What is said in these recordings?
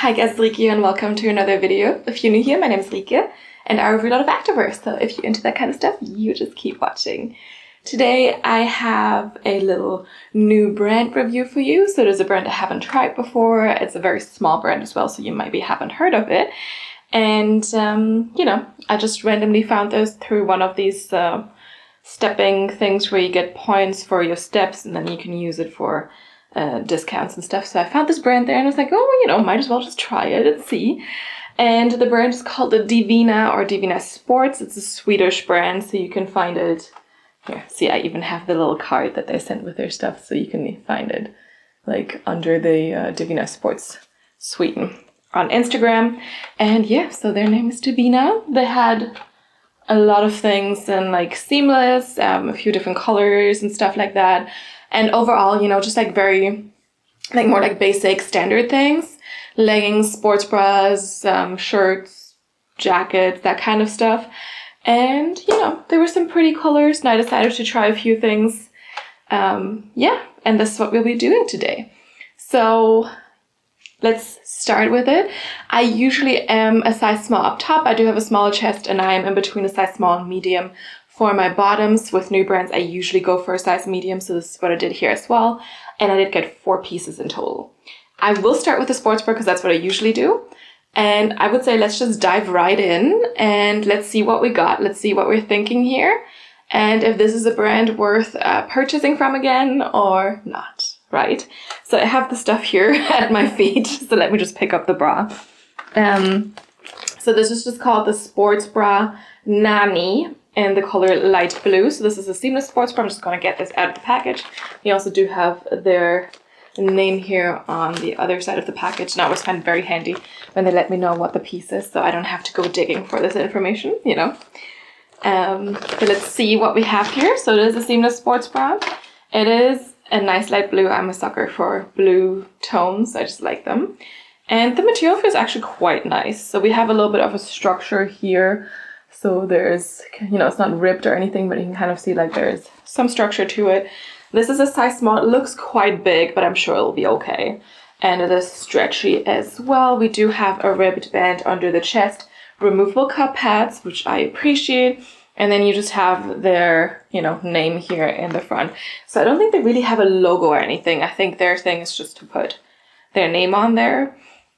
Hi guys, it's Rike here and welcome to another video. If you're new here, my name is Rike and I review a lot of activewear, so if you're into that kind of stuff, you just keep watching. Today I have a little new brand review for you. So there's a brand I haven't tried before. It's a very small brand as well, so you maybe haven't heard of it. And, I just randomly found this through one of these stepping things where you get points for your steps and then you can use it for discounts and stuff. So I found this brand there and I was like, might as well just try it and see. And the brand is called the Divina or Divina Sports. It's a Swedish brand, so you can find it here. See, I even have the little card that they sent with their stuff, so you can find it like under the Divina Sports Sweden on Instagram. And yeah, so their name is Divina. They had a lot of things in like seamless, a few different colors and stuff like that. And overall, just like very, like more like basic standard things. Leggings, sports bras, shirts, jackets, that kind of stuff. And, there were some pretty colors and I decided to try a few things. And this is what we'll be doing today. So let's start with it. I usually am a size small up top. I do have a smaller chest and I am in between a size small and medium. For my bottoms with new brands, I usually go for a size medium, so this is what I did here as well. And I did get 4 pieces in total. I will start with the sports bra because that's what I usually do. And I would say let's just dive right in and let's see what we got. Let's see what we're thinking here. And if this is a brand worth purchasing from again or not, right? So I have the stuff here at my feet, so let me just pick up the bra. So this is just called the sports bra Nani in the color light blue. So this is a seamless sports bra. I'm just going to get this out of the package. We also do have their name here on the other side of the package. And I always find it very handy when they let me know what the piece is, so I don't have to go digging for this information, But let's see what we have here. So it is a seamless sports bra. It is a nice light blue. I'm a sucker for blue tones. I just like them. And the material feels actually quite nice. So we have a little bit of a structure here. So there's, it's not ripped or anything, but you can kind of see like there's some structure to it. This is a size small. It looks quite big, but I'm sure it'll be okay. And it is stretchy as well. We do have a ribbed band under the chest, removable cup pads, which I appreciate. And then you just have their, name here in the front. So I don't think they really have a logo or anything. I think their thing is just to put their name on there.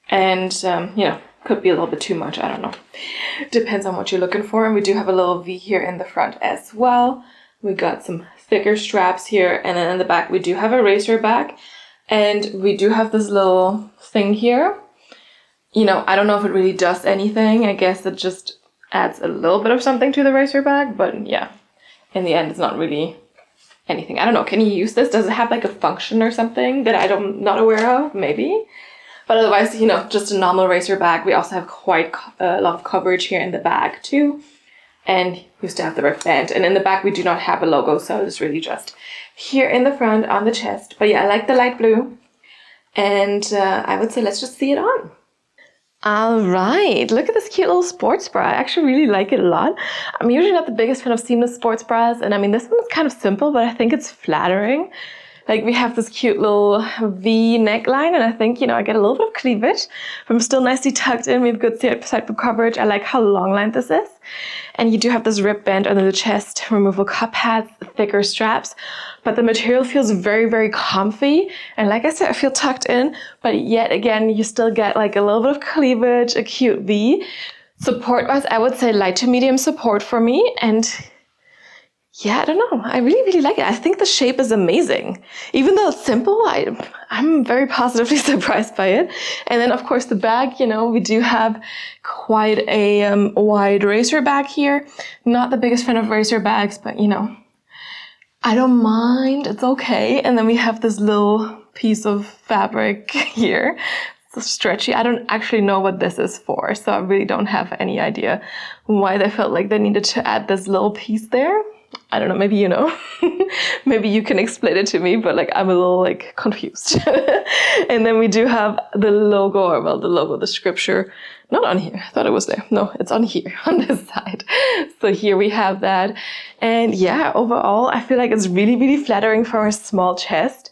And, could be a little bit too much. I don't know. Depends on what you're looking for. And we do have a little V here in the front as well. We got some thicker straps here. And then in the back, we do have a racer back. And we do have this little thing here. I don't know if it really does anything. I guess it just adds a little bit of something to the racer back. But yeah, in the end, it's not really anything. I don't know. Can you use this? Does it have like a function or something that I'm not aware of? Maybe. But otherwise, just a normal racer bag. We also have quite a lot of coverage here in the bag too. And we still have the rib band. And in the back, we do not have a logo. So it's really just here in the front on the chest. But yeah, I like the light blue. And I would say let's just see it on. All right, look at this cute little sports bra. I actually really like it a lot. I'm usually not the biggest fan of seamless sports bras. And I mean, this one is kind of simple, but I think it's flattering. Like we have this cute little V neckline and I think, I get a little bit of cleavage, but I'm still nicely tucked in. We have good side boob coverage. I like how long lined this is. And you do have this rib band under the chest, removable cup pads, thicker straps, but the material feels very, very comfy. And like I said, I feel tucked in, but yet again, you still get like a little bit of cleavage, a cute V. Support-wise, I would say light to medium support for me. And yeah, I don't know. I really, really like it. I think the shape is amazing. Even though it's simple, I'm very positively surprised by it. And then, of course, the bag, we do have quite a wide racer bag here. Not the biggest fan of racer bags, but, I don't mind. It's okay. And then we have this little piece of fabric here. It's stretchy. I don't actually know what this is for, so I really don't have any idea why they felt like they needed to add this little piece there. I don't know, maybe you know. Maybe you can explain it to me, but I'm a little confused. And then we do have the logo, the scripture, not on here. I thought it was there. No, it's on here, on this side. So here we have that. And yeah, overall, I feel like it's really, really flattering for a small chest.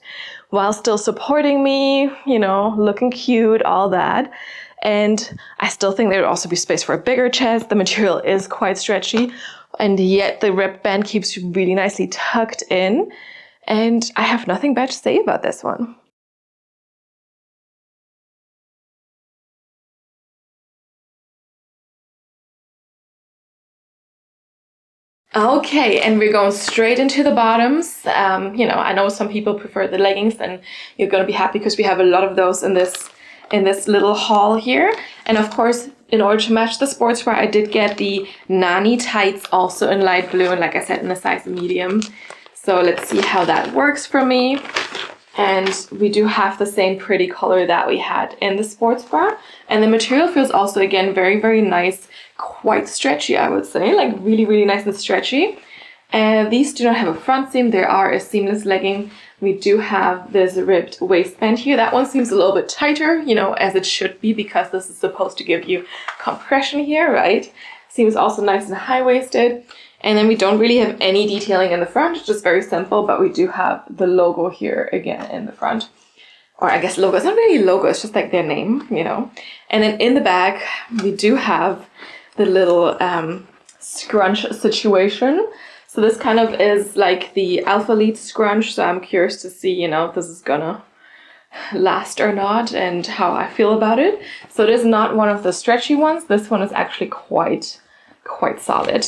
while still supporting me, you know, looking cute, all that. And I still think there would also be space for a bigger chest. The material is quite stretchy, and yet the ribbed band keeps really nicely tucked in. And I have nothing bad to say about this one. Okay, and we're going straight into the bottoms. You know, I know some people prefer the leggings, and you're gonna be happy because we have a lot of those in this little haul here. And of course, in order to match the sports bra, I did get the Nani tights also in light blue, and like I said, in a size medium. So let's see how that works for me. And we do have the same pretty color that we had in the sports bra. And the material feels also, again, very, very nice, quite stretchy, I would say, like really, really nice and stretchy. And these do not have a front seam. They are a seamless legging. We do have this ribbed waistband here. That one seems a little bit tighter, you know, as it should be, because this is supposed to give you compression here, right? Seems also nice and high-waisted. And then we don't really have any detailing in the front, it's just very simple, but we do have the logo here again in the front. Or I guess logo, it's not really logo, it's just like their name, you know. And then in the back, we do have the little scrunch situation. So this kind of is like the Alpha Lead scrunch, so I'm curious to see, you know, if this is gonna last or not and how I feel about it. So it is not one of the stretchy ones, this one is actually quite solid.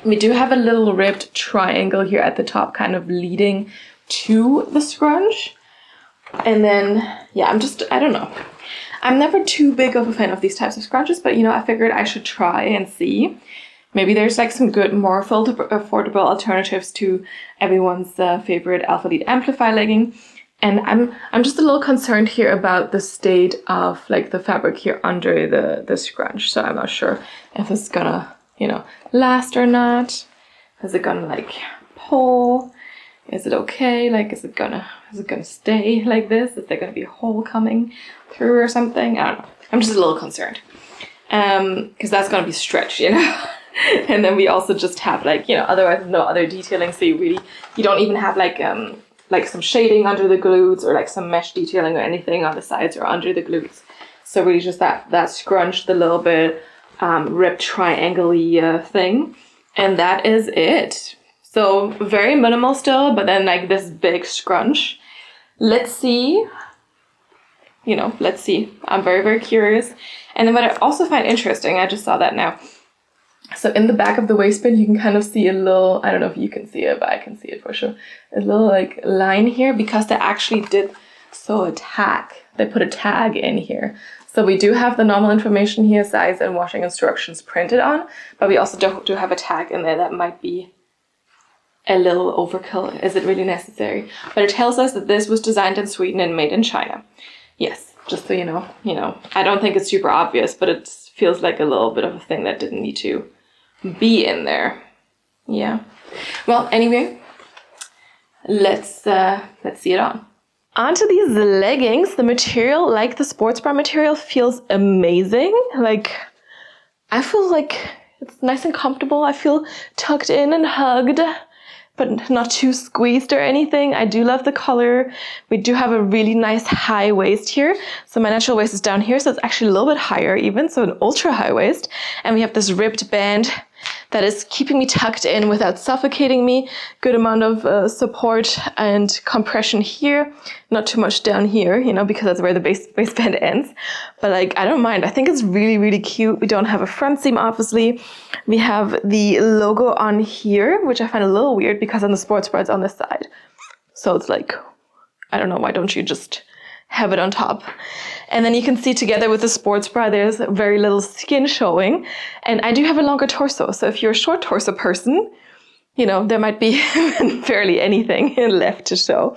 We do have a little ribbed triangle here at the top, kind of leading to the scrunch. And then, yeah, I don't know. I'm never too big of a fan of these types of scrunches, but, you know, I figured I should try and see. Maybe there's like some good, more affordable alternatives to everyone's favorite Alpha Lead Amplify legging. And I'm just a little concerned here about the state of like the fabric here under the scrunch. So I'm not sure if it's gonna, you know, last or not. Is it gonna like pull? Is it okay? Like, is it gonna stay like this? Is there gonna be a hole coming through or something? I don't know. I'm just a little concerned. Because that's gonna be stretched, you know. And then we also just have like, you know, otherwise no other detailing, so you don't even have like some shading under the glutes or like some mesh detailing or anything on the sides or under the glutes. So really just that scrunch, the little bit ribbed triangle-y thing, and that is it. So very minimal still, but then like this big scrunch. Let's see, you know, let's see. I'm very, very curious. And then what I also find interesting, I just saw that now. So in the back of the waistband, you can kind of see a little, I don't know if you can see it, but I can see it for sure. A little like line here, because they actually did a tag. They put a tag in here. So we do have the normal information here, size and washing instructions printed on, but we also do have a tag in there that might be a little overkill. Is it really necessary? But it tells us that this was designed in Sweden and made in China. Yes, just so you know, I don't think it's super obvious, but it feels like a little bit of a thing that didn't need to be in there. Yeah. Well, anyway, let's see it on. Onto these leggings. The material, like the sports bra material, feels amazing. Like, I feel like it's nice and comfortable. I feel tucked in and hugged, but not too squeezed or anything. I do love the color. We do have a really nice high waist here. So my natural waist is down here, so it's actually a little bit higher even, so an ultra high waist. And we have this ribbed band that is keeping me tucked in without suffocating me. Good amount of support and compression here. Not too much down here, you know, because that's where the waistband ends. But like, I don't mind. I think it's really, really cute. We don't have a front seam, obviously. We have the logo on here, which I find a little weird because on the sports bra it's on this side. So it's like, I don't know, why don't you just have it on top? And then you can see together with the sports bra, there's very little skin showing. And I do have a longer torso. So if you're a short torso person, you know, there might be barely anything left to show.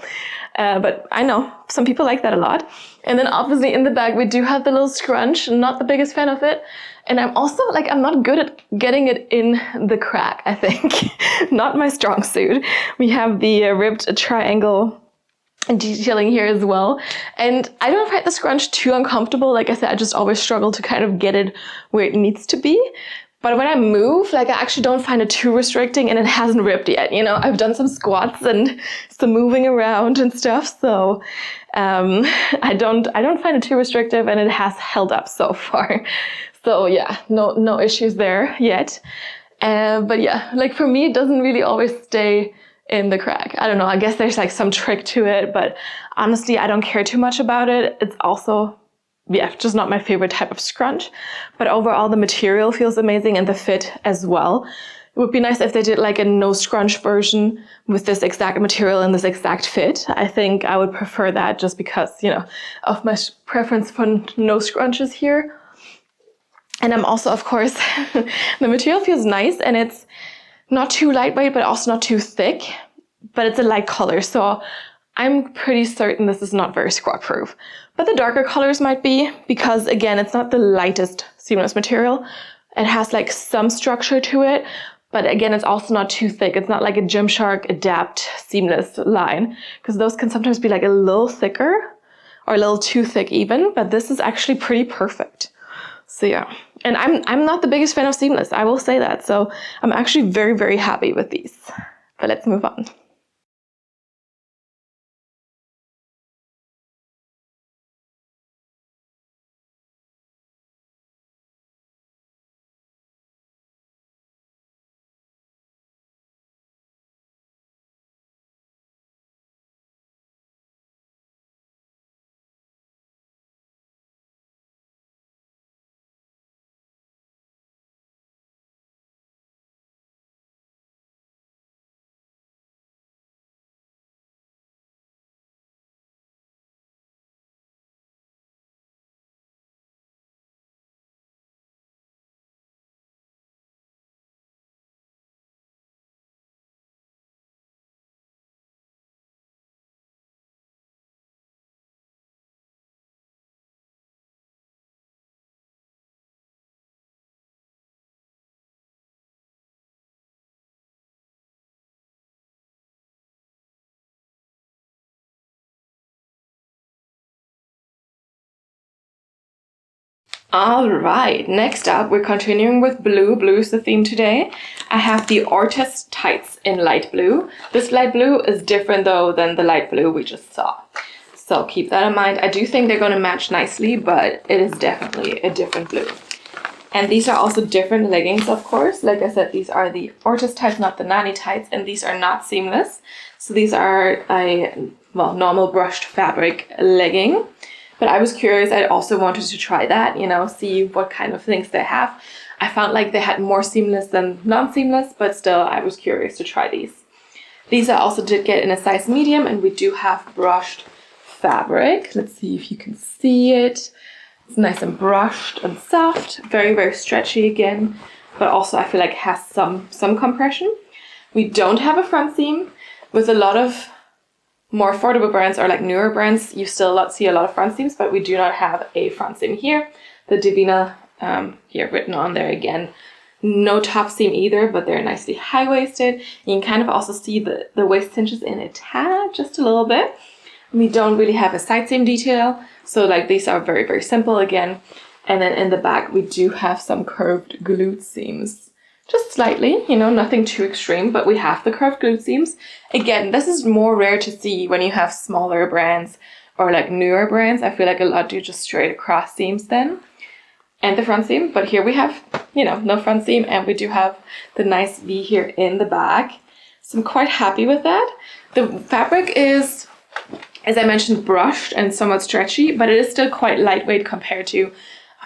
But I know some people like that a lot. And then obviously in the back, we do have the little scrunch. Not the biggest fan of it. And I'm also like, I'm not good at getting it in the crack, I think. Not my strong suit. We have the ribbed triangle detailing here as well. And I don't find the scrunch too uncomfortable. Like I said, I just always struggle to kind of get it where it needs to be. But when I move, like, I actually don't find it too restricting, and it hasn't ripped yet. You know, I've done some squats and some moving around and stuff, so I don't find it too restrictive, and it has held up so far. So yeah, no issues there yet. But yeah, like for me, it doesn't really always stay in the crack. I don't know. I guess there's like some trick to it, but honestly, I don't care too much about it. It's also, yeah, just not my favorite type of scrunch. But overall, the material feels amazing and the fit as well. It would be nice if they did like a no scrunch version with this exact material and this exact fit. I think I would prefer that just because, you know, of my preference for no scrunches here. And I'm also, of course, the material feels nice and it's not too lightweight, but also not too thick, but it's a light color. So I'm pretty certain this is not very squat proof, but the darker colors might be, because again, it's not the lightest seamless material. It has like some structure to it, but again, it's also not too thick. It's not like a Gymshark Adapt seamless line, because those can sometimes be like a little thicker or a little too thick even, but this is actually pretty perfect. So yeah, and I'm not the biggest fan of seamless, I will say that. So I'm actually very, very happy with these. But let's move on. All right, next up, we're continuing with blue. Blue is the theme today. I have the Ortus tights in light blue. This light blue is different though than the light blue we just saw. So keep that in mind. I do think they're going to match nicely, but it is definitely a different blue. And these are also different leggings, of course. Like I said, these are the Ortus tights, not the Nani tights, and these are not seamless. So these are a, well, normal brushed fabric legging. But I was curious, I also wanted to try that, you know, see what kind of things they have. I found like they had more seamless than non-seamless, but still I was curious to try these. These I also did get in a size medium, and we do have brushed fabric. Let's see if you can see it. It's nice and brushed and soft, very, very stretchy again, but also I feel like has some compression. We don't have a front seam. With a lot of more affordable brands or like newer brands, you still see a lot of front seams, but we do not have a front seam here. The Divina, here written on there again, no top seam either, but they're nicely high-waisted. You can kind of also see the waist cinches in a tad, just a little bit. We don't really have a side seam detail, so like these are very, very simple again. And then in the back, we do have some curved glute seams. Just slightly, you know, nothing too extreme, but we have the curved glute seams. Again, this is more rare to see when you have smaller brands or like newer brands. I feel like a lot do just straight across seams then. And the front seam, but here we have, you know, no front seam, and we do have the nice V here in the back. So I'm quite happy with that. The fabric is, as I mentioned, brushed and somewhat stretchy, but it is still quite lightweight compared to,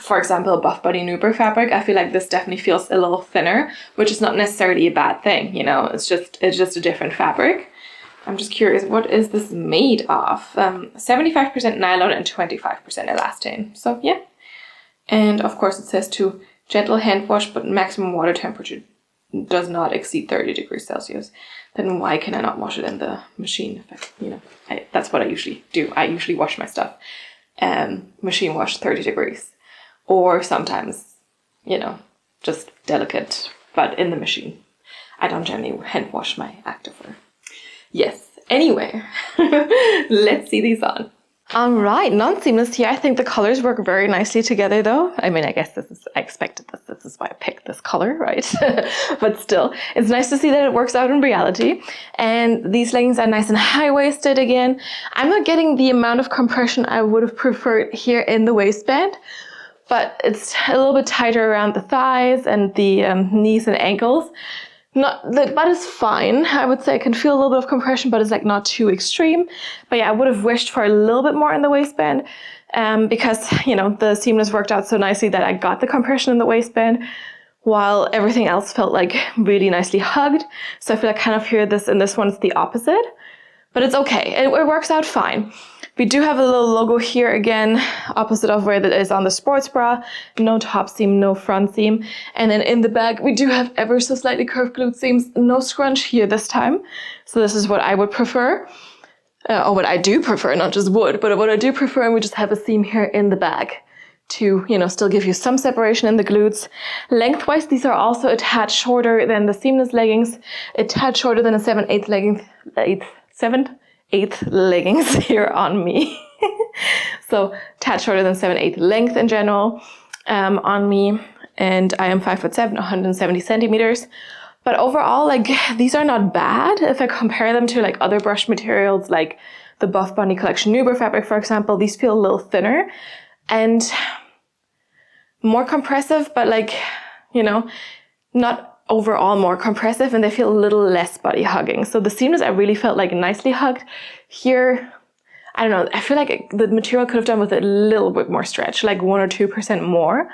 for example, Buff Body Nuber fabric. I feel like this definitely feels a little thinner, which is not necessarily a bad thing, you know, it's just a different fabric. I'm just curious, what is this made of? 75% nylon and 25% elastane. So yeah. And of course it says to gentle hand wash, but maximum water temperature does not exceed 30 degrees Celsius. Then why can I not wash it in the machine? You know, that's what I usually do. I usually wash my stuff machine wash 30 degrees. Or sometimes, you know, just delicate, but in the machine. I don't generally hand wash my activewear. Yes, anyway, let's see these on. All right, non-seamless here. I think the colors work very nicely together though. I mean, I guess I expected this. This is why I picked this color, right? But still, it's nice to see that it works out in reality. And these leggings are nice and high-waisted again. I'm not getting the amount of compression I would have preferred here in the waistband, but it's a little bit tighter around the thighs and the knees and ankles. The butt is fine. I would say I can feel a little bit of compression, but it's like not too extreme. But yeah, I would have wished for a little bit more in the waistband because, you know, the seamless worked out so nicely that I got the compression in the waistband while everything else felt like really nicely hugged. So I feel like kind of here in this one, it's the opposite, but it's okay. It works out fine. We do have a little logo here again, opposite of where that is on the sports bra. No top seam, no front seam. And then in the back, we do have ever so slightly curved glute seams, no scrunch here this time. So this is what I would prefer, or what I do prefer, not just would, but what I do prefer. And we just have a seam here in the back to, you know, still give you some separation in the glutes. Lengthwise, these are also a tad shorter than the seamless leggings, a tad shorter than a 7/8 leggings, 7/8 leggings here on me. So tad shorter than 7/8 length in general on me. And I am 5'7", 170 centimeters. But overall, like, these are not bad. If I compare them to like other brush materials, like the Buff Bunny Collection Nuber fabric, for example, these feel a little thinner and more compressive, but like, you know, not overall more compressive, and they feel a little less body hugging. So the seamless, I really felt like nicely hugged. Here, I don't know, I feel like the material could have done with a little bit more stretch, like 1 or 2% more,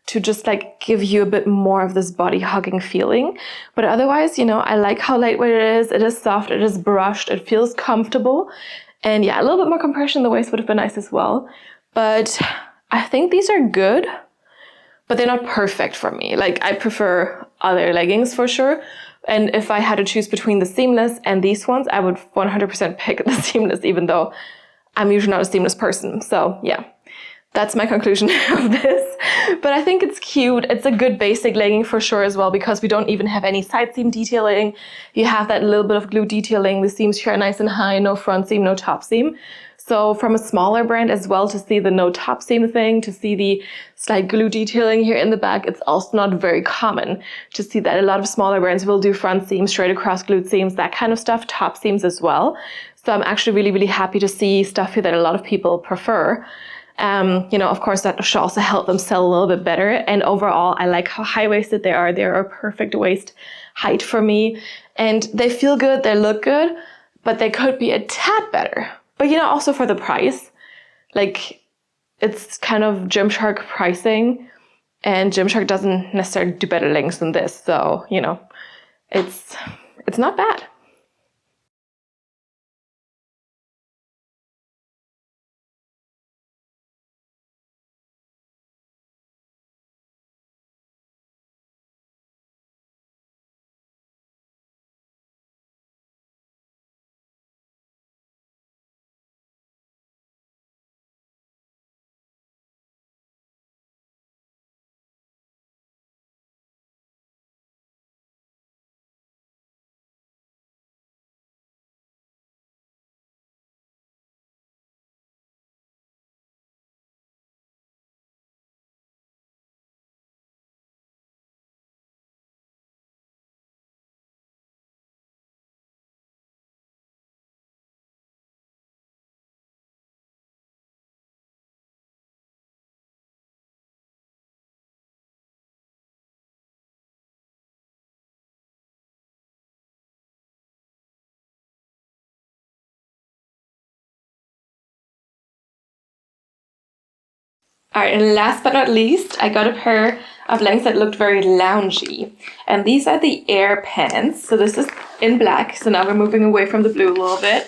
to just like give you a bit more of this body hugging feeling. But otherwise, you know, I like how lightweight it is soft, it is brushed, it feels comfortable. And yeah, a little bit more compression in the waist would have been nice as well. But I think these are good, but they're not perfect for me. Like, I prefer other leggings for sure. And if I had to choose between the seamless and these ones, I would 100% pick the seamless, even though I'm usually not a seamless person. So yeah, that's my conclusion of this. But I think it's cute. It's a good basic legging for sure as well, because we don't even have any side seam detailing. You have that little bit of glute detailing. The seams here are nice and high, no front seam, no top seam. So from a smaller brand as well, to see the no top seam thing, to see the slight glue detailing here in the back, it's also not very common to see that. A lot of smaller brands will do front seams, straight across glute seams, that kind of stuff, top seams as well. So I'm actually really, really happy to see stuff here that a lot of people prefer. You know, of course, that should also help them sell a little bit better. And overall, I like how high-waisted they are. They're a perfect waist height for me. And they feel good, they look good, but they could be a tad better. But, you know, also for the price, like, it's kind of Gymshark pricing, and Gymshark doesn't necessarily do better leggings than this. So, you know, it's not bad. All right, and last but not least, I got a pair of leggings that looked very loungy. And these are the Air pants. So this is in black. So now we're moving away from the blue a little bit.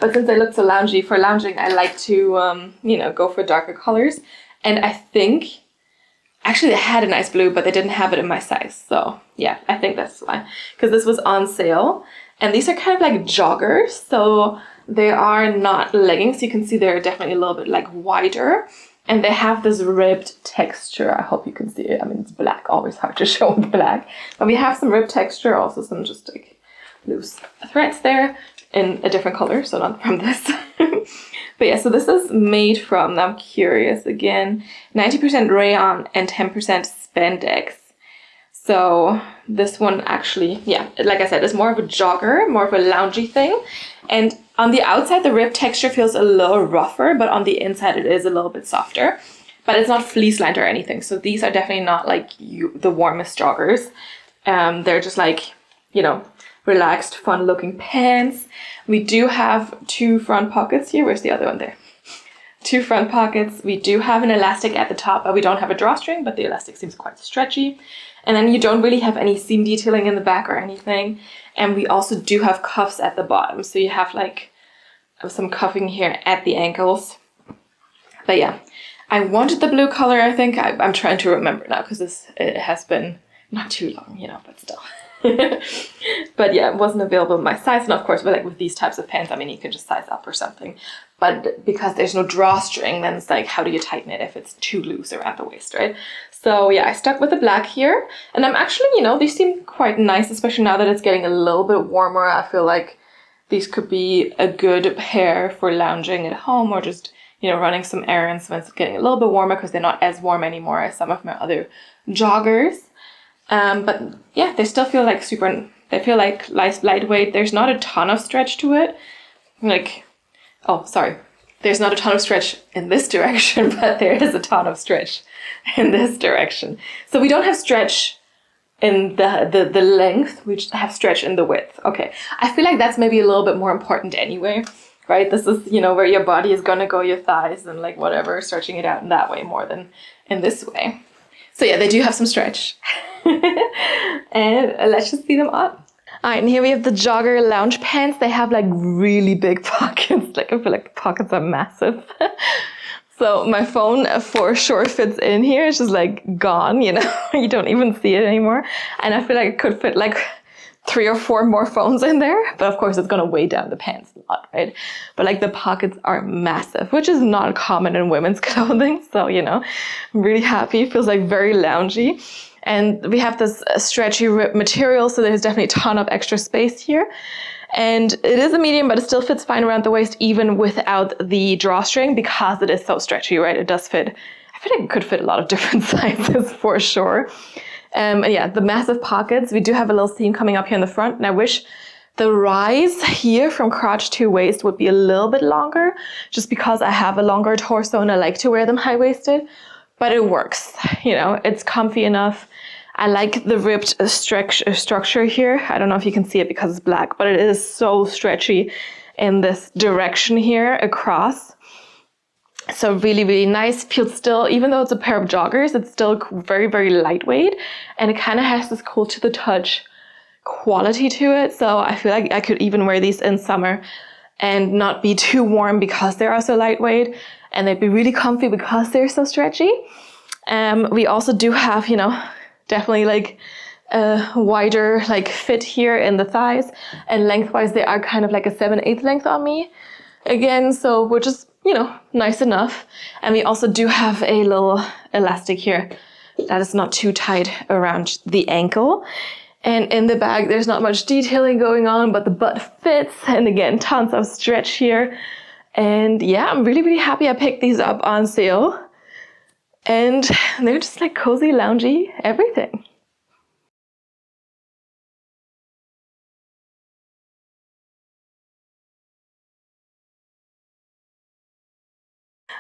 But since they look so loungy, for lounging, I like to, you know, go for darker colors. And I think, actually they had a nice blue, but they didn't have it in my size. So yeah, I think that's why. Because this was on sale. And these are kind of like joggers. So they are not leggings. You can see they're definitely a little bit like wider. And they have this ribbed texture. I hope you can see it. I mean, it's black, always hard to show in black. But we have some ribbed texture, also some just like loose threads there in a different color, so not from this. But yeah, so this is made from, now I'm curious again, 90% rayon and 10% spandex. So this one actually, yeah, like I said, is more of a jogger, more of a loungy thing. And on the outside, the rib texture feels a little rougher, but on the inside, it is a little bit softer. But it's not fleece lined or anything. So these are definitely not like the warmest joggers. They're just like, you know, relaxed, fun looking pants. We do have 2 front pockets here. Where's the other one there? 2 front pockets. We do have an elastic at the top, but we don't have a drawstring, but the elastic seems quite stretchy. And then you don't really have any seam detailing in the back or anything. And we also do have cuffs at the bottom. So you have like some cuffing here at the ankles. But yeah, I wanted the blue color, I think. I'm trying to remember now because it has been not too long, you know, but still. But yeah, it wasn't available in my size. And of course, with these types of pants, I mean, you can just size up or something. But because there's no drawstring, then it's like, how do you tighten it if it's too loose around the waist, right? So yeah, I stuck with the black here. And I'm actually, you know, these seem quite nice, especially now that it's getting a little bit warmer. I feel like these could be a good pair for lounging at home or just, you know, running some errands when it's getting a little bit warmer, because they're not as warm anymore as some of my other joggers. But yeah, they still feel like they feel like lightweight. There's not a ton of stretch to it. Like, oh, sorry. There's not a ton of stretch in this direction, but there is a ton of stretch in this direction. So we don't have stretch in the length, we just have stretch in the width. Okay, I feel like that's maybe a little bit more important anyway, right? This is, you know, where your body is gonna go, your thighs and like whatever, stretching it out in that way more than in this way. So yeah, they do have some stretch. And let's just see them on. All right, and here we have the jogger lounge pants. They have like really big pockets. Like I feel like the pockets are massive. So my phone for sure fits in here. It's just like gone, you know, you don't even see it anymore. And I feel like it could fit like 3 or 4 more phones in there. But of course it's gonna weigh down the pants a lot, right? But like the pockets are massive, which is not common in women's clothing. So, you know, I'm really happy. It feels like very loungy. And we have this stretchy rib material, so there's definitely a ton of extra space here. And it is a medium, but it still fits fine around the waist, even without the drawstring, because it is so stretchy, right? It does fit. I feel like it could fit a lot of different sizes for sure. And yeah, the massive pockets. We do have a little seam coming up here in the front, and I wish the rise here from crotch to waist would be a little bit longer, just because I have a longer torso and I like to wear them high-waisted. But it works, you know, it's comfy enough. I like the ribbed structure here. I don't know if you can see it because it's black, but it is so stretchy in this direction here across. So really, really nice. Feels still, even though it's a pair of joggers, it's still very, very lightweight. And it kind of has this cool to the touch quality to it. So I feel like I could even wear these in summer and not be too warm because they're also lightweight. And they'd be really comfy because they're so stretchy. We also do have, you know, definitely like a wider like fit here in the thighs, and lengthwise they are kind of like a 7/8 length on me again, so which is, you know, nice enough. And we also do have a little elastic here that is not too tight around the ankle. And in the bag there's not much detailing going on, but the butt fits, and again tons of stretch here. And yeah, I'm really, really happy I picked these up on sale. And they're just like cozy, loungy, everything.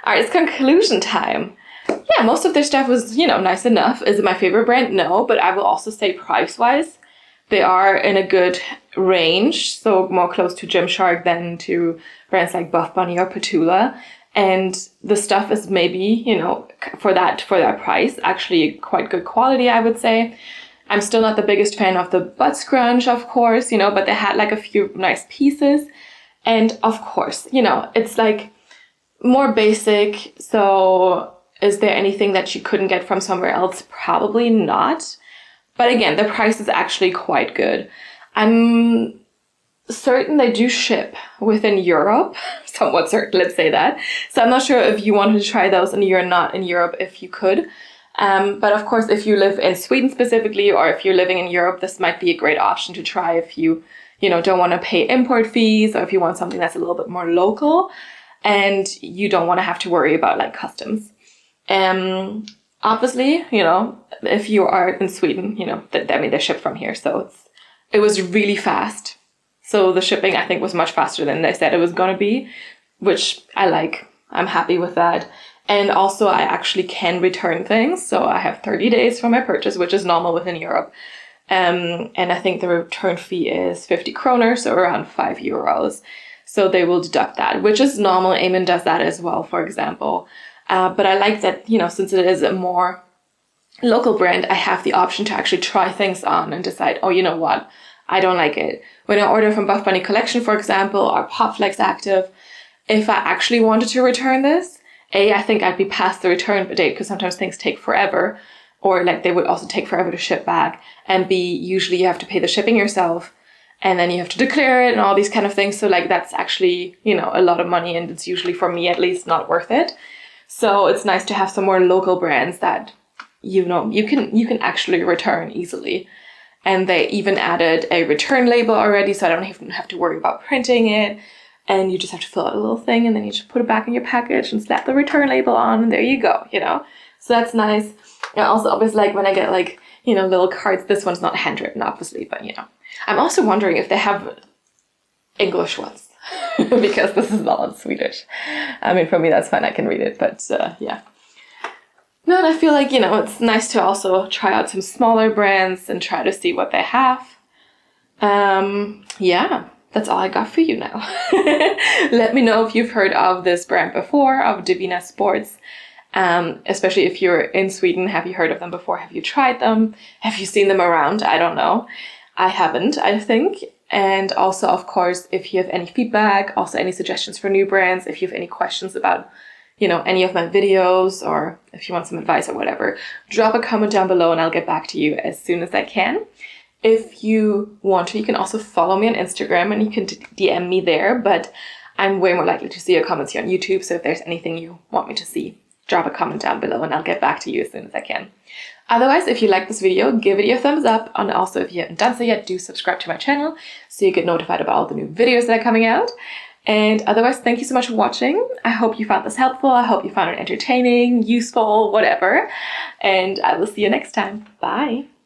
All right, it's conclusion time. Yeah, most of their stuff was, you know, nice enough. Is it my favorite brand? No, but I will also say price-wise, they are in a good range. So more close to Gymshark than to brands like Buff Bunny or Petula. And the stuff is maybe, you know, for that price, actually quite good quality, I would say. I'm still not the biggest fan of the butt scrunch, of course, you know, but they had like a few nice pieces. And of course, you know, it's like more basic. So is there anything that you couldn't get from somewhere else? Probably not. But again, the price is actually quite good. I'm certain they do ship within Europe, somewhat certain, let's say that. So I'm not sure if you wanted to try those and you're not in Europe, if you could. But of course, if you live in Sweden specifically, or if you're living in Europe, this might be a great option to try if you know, don't want to pay import fees, or if you want something that's a little bit more local. and you don't want to have to worry about like customs. Obviously, you know, if you are in Sweden, you know, I mean, they ship from here, so it was really fast. So the shipping, I think, was much faster than they said it was going to be, which I like. I'm happy with that. And also, I actually can return things. So I have 30 days for my purchase, which is normal within Europe. And I think the return fee is 50 kroner, so around €5. So they will deduct that, which is normal. Eamon does that as well, for example. But I like that, you know, since it is a more local brand, I have the option to actually try things on and decide, oh, you know what, I don't like it. When I order from Buff Bunny Collection, for example, or Popflex Active, if I actually wanted to return this, I think I'd be past the return date because sometimes things take forever, or like they would also take forever to ship back. And B, usually you have to pay the shipping yourself, and then you have to declare it and all these kind of things. So like that's actually, you know, a lot of money, and it's usually, for me at least, not worth it. So it's nice to have some more local brands that, you know, you can actually return easily. And they even added a return label already, so I don't even have to worry about printing it. And you just have to fill out a little thing, and then you just put it back in your package and slap the return label on, and there you go, you know. So that's nice. And also, obviously, like when I get like, you know, little cards, this one's not handwritten, obviously, but you know. I'm also wondering if they have English ones, because this is all in Swedish. I mean, for me, that's fine, I can read it, but yeah. No, and I feel like, you know, it's nice to also try out some smaller brands and try to see what they have. Yeah, that's all I got for you now. Let me know if you've heard of this brand before, of Divina Sports. Especially if you're in Sweden, have you heard of them before? Have you tried them? Have you seen them around? I don't know. I haven't, I think. And also, of course, if you have any feedback, also any suggestions for new brands, if you have any questions about, you know, any of my videos, or if you want some advice or whatever, drop a comment down below and I'll get back to you as soon as I can. If you want to, you can also follow me on Instagram and you can DM me there, but I'm way more likely to see your comments here on YouTube. So if there's anything you want me to see, drop a comment down below and I'll get back to you as soon as I can. Otherwise, if you like this video, give it your thumbs up. And also, if you haven't done so yet, do subscribe to my channel so you get notified about all the new videos that are coming out. And otherwise, thank you so much for watching. I hope you found this helpful. I hope you found it entertaining, useful, whatever. And I will see you next time. Bye.